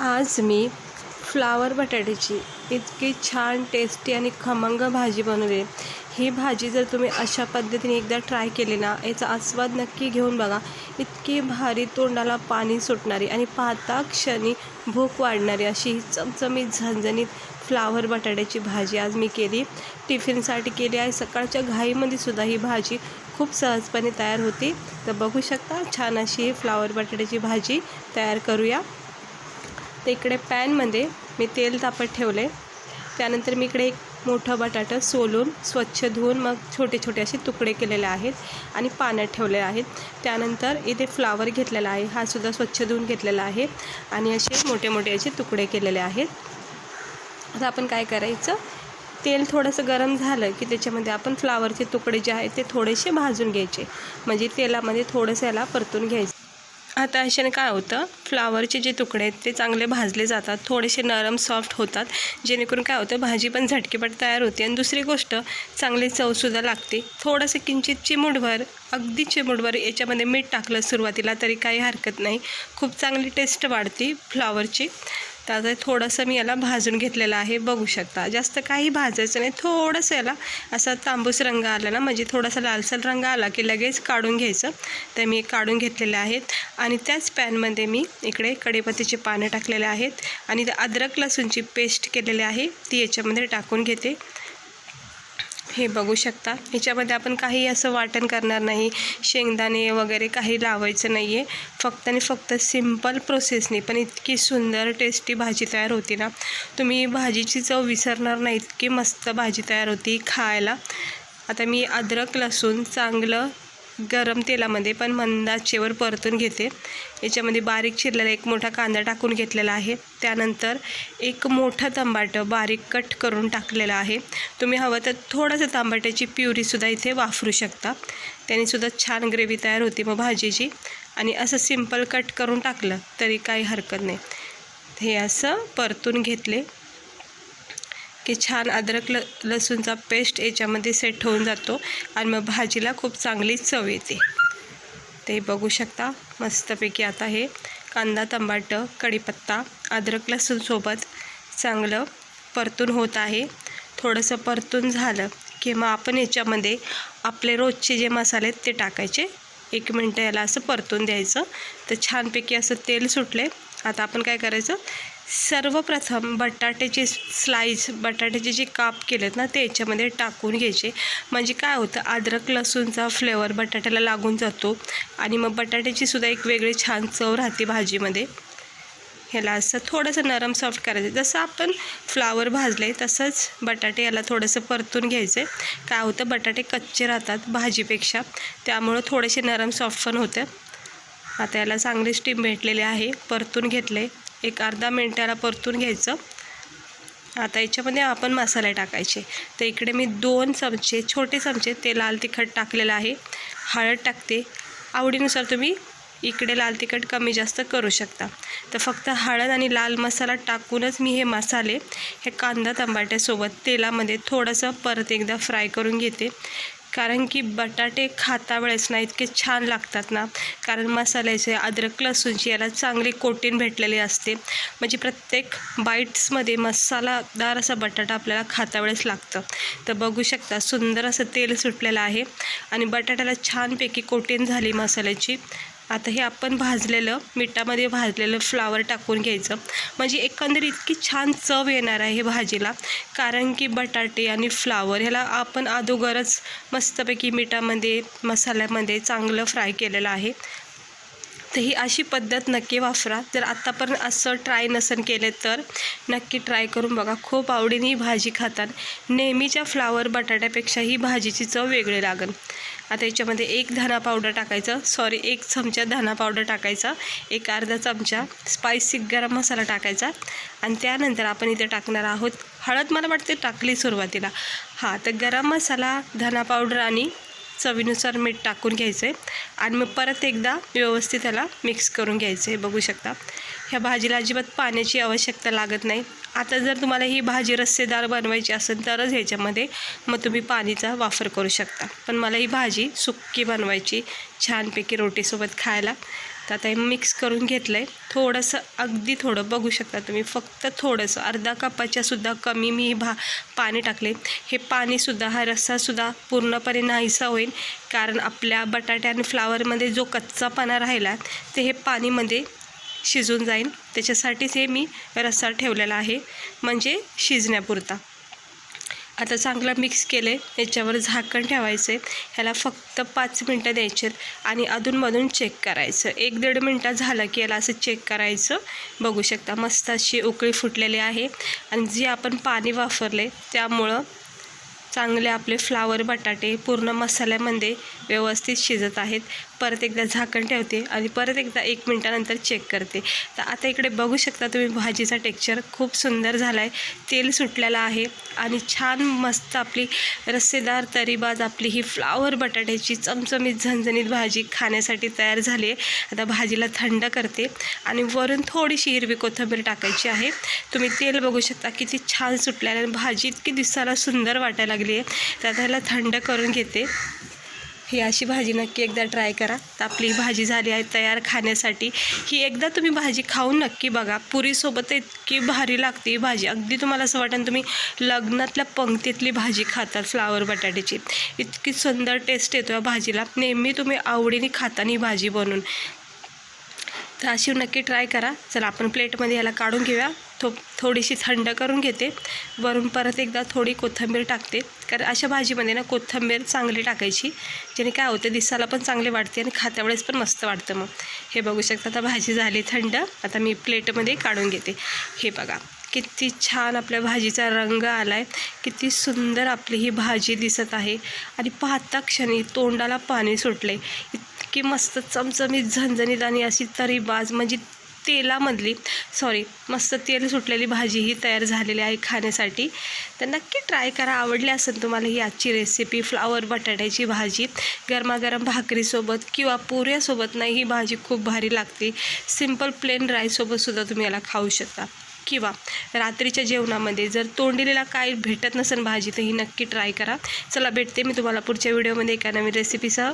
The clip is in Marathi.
आज मी फ्लावर बटाट्याची इतकी छान टेस्टी आणि खमंग भाजी बनवली. ही भाजी जर तुम्ही अशा पद्धतीने एकदा ट्राय केली ना, याचा आस्वाद नक्की घेऊन बघा. इतकी भारी, तोंडाला पाणी सुटणारी आणि पाहता क्षणी भूक वाढणारी अशी ही चमचमीत झणझणीत फ्लावर बटाट्याची भाजी आज मी केली. टिफिनसाठी केली आहे. सकाळच्या घाईमध्ये सुद्धा ही भाजी खूप सहजपणे तयार होती. तर बघू शकता, छान अशी ही फ्लावर बटाट्याची भाजी तयार करूया. तर इकडे पॅनमध्ये मी तेल तापत ठेवले. त्यानंतर मी इकडे एक मोठं बटाटा सोलून स्वच्छ धुवून मग छोटे छोटे असे तुकडे केलेले आहेत आणि पाण्यात ठेवले आहेत. त्यानंतर इथे फ्लावर घेतलेला आहे, हा सुद्धा स्वच्छ धुवून घेतलेला आहे आणि असे मोठे मोठे असे तुकडे केलेले आहेत. आता आपण काय करायचं, तेल थोडंसं गरम झालं की त्याच्यामध्ये आपण फ्लावरचे तुकडे जे आहेत ते थोडेसे भाजून घ्यायचे, म्हणजे तेलामध्ये थोडंसं याला परतून घ्यायचं. आता अशाने काय होतं, फ्लावरचे जे तुकडे आहेत ते चांगले भाजले जातात, थोडेसे नरम सॉफ्ट होतात, जेणेकरून काय होतं भाजी पण झटकीपट तयार होते आणि दुसरी गोष्ट चांगली चवसुद्धा लागते. थोडंसं किंचित चिमूटभर, अगदी चिमूटभर याच्यामध्ये मीठ टाकलं सुरुवातीला तरी काही हरकत नाही, खूप चांगली टेस्ट वाढते फ्लावरची. तर आता थोडंसं मी याला भाजून घेतलेलं आहे, बघू शकता. जास्त काही भाजायचं नाही, थोडंसं याला असा तांबूस रंग आला ना, म्हणजे थोडासा लालसर रंग आला की लगेच काढून घ्यायचं. तर मी काढून घेतलेले आहेत आणि त्याच पॅनमध्ये मी इकडे कढीपत्त्याचे पानं टाकलेले आहेत आणि अद्रक लसूणची पेस्ट केलेली आहे ती याच्यामध्ये टाकून घेते. हे बघू शकता, ह्याच्यामध्ये आपण काही असं वाटण करणार नाही, शेंगदाणे वगैरे काही लावायचं नाही आहे. फक्त आणि फक्त सिंपल प्रोसेसने पण इतकी सुंदर टेस्टी भाजी तयार होती ना, तुम्ही भाजीची चव विसरणार नाही, इतकी मस्त भाजी तयार होती खायला. आता मी अद्रक लसूण चांगलं गरम तेलामध्ये पण मंद आचेवर परतून घेते. याच्यामध्ये बारीक चिरलेला एक मोठा कांदा टाकून घेतलेला आहे. त्यानंतर एक मोठं टमाटर बारीक कट करून टाकलेलं आहे. तुम्ही हवं तर थोडंसं टमाट्याची प्युरीसुद्धा इथे वापरू शकता, त्यानेसुद्धा छान ग्रेव्ही तयार होती मग भाजीची. आणि असं सिंपल कट करून टाकलं तरी काही हरकत नाही. हे असं परतून घेतले की छान अद्रक लसूणचा पेस्ट याच्यामध्ये सेट होऊन जातो आणि मग भाजीला खूप चांगली चव येते. ते बघू शकता मस्तपैकी आता हे कांदा, टमाटर, कढीपत्ता, अद्रक लसूणसोबत चांगलं परतून होत आहे. थोडंसं परतून झालं की मग आपण याच्यामध्ये आपले रोजचे जे मसाले आहेत ते टाकायचे. 1 मिनटं याला असं परतून द्यायचं. तर छानपैकी असं तेल सुटले. आता आपण काय करायचं, सर्वप्रथम बटाट्याचे स्लाईस, बटाट्याचे जे काप केलेत ना ते याच्यामध्ये टाकून घ्यायचे. म्हणजे काय होतं, अद्रक लसूणचा फ्लेवर बटाट्याला लागून जातो आणि मग बटाट्याची सुद्धा एक वेगळी छान चव राहते भाजीमध्ये. ह्याला असं थोडंसं नरम सॉफ्ट करायचं, जसं आपण फ्लावर भाजले तसंच बटाटे याला थोडंसं परतून घ्यायचे. काय होतं, बटाटे कच्चे राहतात भाजीपेक्षा, त्यामुळं थोडेसे नरम सॉफ्ट पण होतं. आता याला चांगली स्टीम भेटलेली आहे, परतून घेतले. एक अर्धा मिनिट याला परतून घ्यायचं. आता याच्यामध्ये आपण मसाले टाकायचे. तर इकडे मी 2 चमचे, छोटे चमचे ते लाल तिखट टाकलेलं आहे. हळद टाकते, आवडीनुसार तुम्ही इकडे लाल तिखट कमी जास्त करू शकता. तर फक्त हळद आणि लाल मसाला टाकूनच मी हे मसाले हे कांदा टमाट्यासोबत तेलामध्ये थोडंसं परत एकदा फ्राय करून घेते. कारण की बटाटे खाता वेळेस ना इतके छान लागतात ना, कारण मसाल्याचे अद्रक लसूणची याला चांगली कोटिंग भेटलेली असते. म्हणजे प्रत्येक बाईट्समध्ये मसालादार असा बटाटा आपल्याला खाता वेळेस लागतं. तर बघू शकता सुंदर असं तेल सुटलेलं आहे आणि बटाट्याला छानपैकी कोटिंग झाली मसाल्याची. आता हे आपण भाजलेलं, मिठामध्ये भाजलेलं फ्लावर टाकून घ्यायचं. म्हणजे एकंदरीत इतकी छान चव येणार आहे भाजीला, कारण की बटाटे आणि फ्लावर ह्याला आपण अगोदरच मस्तपैकी मिठामध्ये मसाल्यामध्ये चांगलं फ्राय केलेलं आहे. तर ही अशी पद्धत नक्की वापरा. जर आत्तापर्यंत असं ट्राय नसेल केले तर नक्की ट्राय करून बघा, खूप आवडीने ही भाजी खातात. नेहमीच्या फ्लावर बटाट्यापेक्षा ही भाजीची चव वेगळी लागेल. आता याच्यामध्ये 1 धना पावडर टाकायचं, 1 चमचा धना पावडर टाकायचा, एक अर्धा चमचा स्पायसी गरम मसाला टाकायचा आणि त्यानंतर आपण इथे टाकणार आहोत हळद. मला वाटते टाकली सुरुवातीला, तर गरम मसाला, धना पावडर आणि चवीनुसार मीठ टाकून घ्यायचं आहे आणि मग परत एकदा व्यवस्थित त्याला मिक्स करून घ्यायचं आहे. बघू शकता ह्या भाजीला अजिबात पाण्याची आवश्यकता लागत नाही. आता जर तुम्हाला ही भाजी रस्सेदार बनवायची असेल तरच ह्याच्यामध्ये मग तुम्ही पाणीचा वापर करू शकता, पण मला ही भाजी सुक्की बनवायची छानपैकी रोटीसोबत खायला. तर आता हे मिक्स करून घेतलं आहे. थोडंसं अगदी थोडं बघू शकता तुम्ही, फक्त थोडंसं अर्धा कपाच्यासुद्धा कमी मी पाणी टाकले. हे पाणीसुद्धा हा रस्सासुद्धा पूर्णपणे नाहीसा होईल, कारण आपल्या बटाटे आणि फ्लावरमध्ये जो कच्चापणा राहिला ते हे पाणीमध्ये शिजून जाईल. त्याच्यासाठीच हे मी रस्सा ठेवलेला आहे, म्हणजे शिजण्यापुरता. आता चांगलं मिक्स केले. याच्यावर झाकण ठेवायचं आहे. ह्याला फक्त 5 मिनटं द्यायचे आणि अधूनमधून चेक करायचं. 1-1.5 मिनटं झालं की याला असं चेक करायचं. बघू शकता मस्त अशी उकळी फुटलेली आहे आणि जे आपण पाणी वापरले त्यामुळं चांगले आपले फ्लावर बटाटे पूर्ण मसाल्यामध्ये व्यवस्थित शिजत आहेत. परत एकदा झाकण ठेवते आणि परत एकदा 1 मिनटानंतर चेक करते. तर आता इकडे बघू शकता तुम्ही भाजीचा टेक्स्चर खूप सुंदर झाला आहे. तेल सुटलेलं आहे आणि छान मस्त आपली रस्सेदार तरीबाज आपली ही फ्लावर बटाट्याची चमचमीत झणझणीत भाजी खाण्यासाठी तयार झाली आहे. आता भाजीला थंड करते आणि वरून थोडीशी हिरवी कोथिंबीर टाकायची आहे. तुम्ही तेल बघू शकता किती छान सुटलेलं आहे. भाजी इतकी दिसायला सुंदर वाटायला लागली आहे. तर आता ह्याला थंड करून घेते. ही अशी भाजी नक्की एकदा ट्राय करा. तर आपली भाजी झाली आहे तयार खाण्यासाठी. ही एकदा तुम्ही भाजी खाऊन नक्की बघा. पुरीसोबत इतकी भारी लागते ही भाजी. अगदी तुम्हाला असं वाटेल तुम्ही लग्नातल्या पंक्तीतली भाजी खातात फ्लावर बटाट्याची. इतकी सुंदर टेस्ट येतो या भाजीला. नेहमी तुम्ही आवडीने खाता ही भाजी बनवून. तर अशी नक्की ट्राय करा. चला आपण प्लेटमध्ये याला काढून घेऊया. थोडीशी थंड करून घेते. वरून परत एकदा थोडी कोथिंबीर टाकते, कारण अशा भाजीमध्ये ना कोथिंबीर चांगली टाकायची, ज्याने काय होतं दिसायला पण चांगले वाटते आणि खात्या वेळेस पण मस्त वाटतं. मग हे बघू शकता आता भाजी झाली थंड. आता मी प्लेटमध्ये काढून घेते. हे बघा किती छान आपल्या भाजीचा रंग आला आहे. किती सुंदर आपली ही भाजी दिसत आहे आणि पाहता क्षणी तोंडाला पाणी सुटले. इतकी मस्त चमचमीत झणझणीत आणि अशी तरीबाज म्हणजे मस्त तेल सुटलेली भाजी ही तयार झालेली आहे खाण्यासाठी. तर नक्की ट्राय करा. आवडली असेल तुम्हाला ही आजची रेसिपी फ्लावर बटाट्याची भाजी. गरमागरम भाकरीसोबत किंवा पुऱ्यासोबत नाही ही भाजी खूप भारी लागते. सिंपल प्लेन राईससोबतसुद्धा तुम्ही याला खाऊ शकता, किंवा रात्रीच्या जेवणामध्ये जर तोंडीला काय भेटत नसेल भाजी तर ही नक्की ट्राय करा. चला भेटते मी तुम्हाला पुढच्या व्हिडिओमध्ये एका नवीन रेसिपीसह.